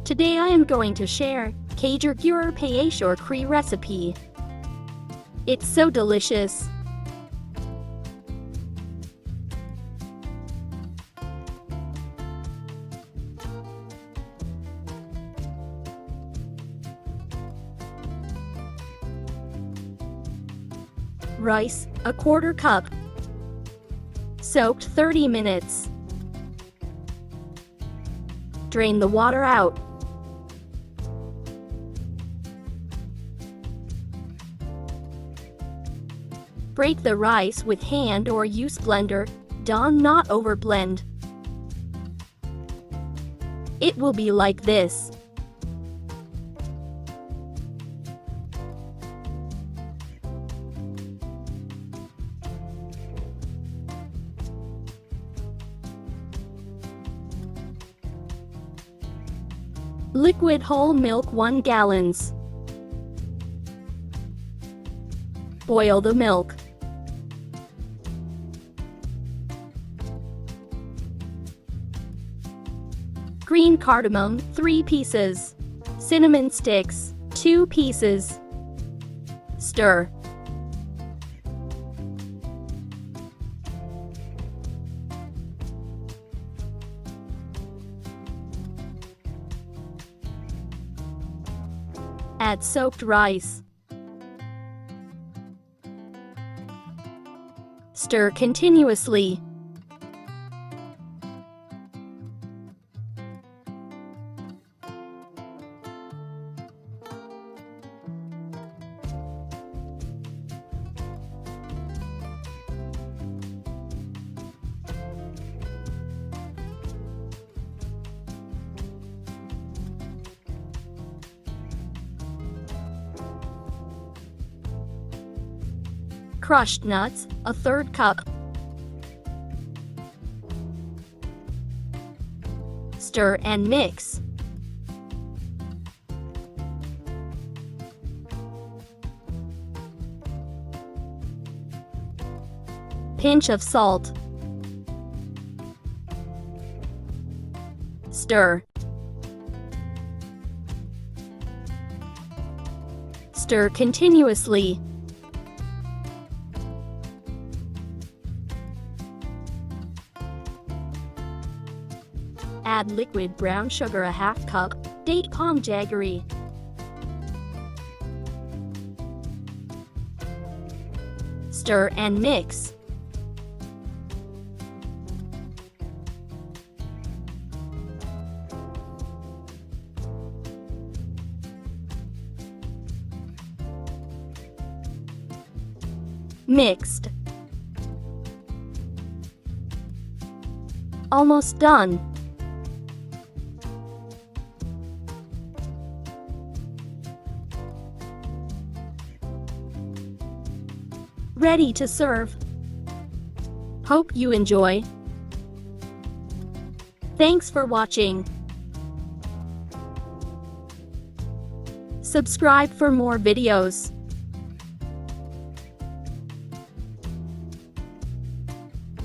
Today I am going to share Khejur Gurer Payesh or Khejur recipe. It's so delicious. Rice, 1/4 cup. Soaked 30 minutes. Drain the water out. Break the rice with hand or use blender, not over blend. It will be like this. Liquid whole milk 1 gallons. Boil the milk. Green cardamom 3 pieces. Cinnamon sticks 2 pieces. Stir. Add soaked rice. Stir continuously. Crushed nuts, 1/3 cup. Stir and mix. Pinch of salt. Stir. Stir continuously. Add liquid brown sugar, 1/2 cup, date palm jaggery. Stir and mix. Mixed. Almost done. Ready to serve. Hope you enjoy. Thanks for watching. Subscribe for more videos.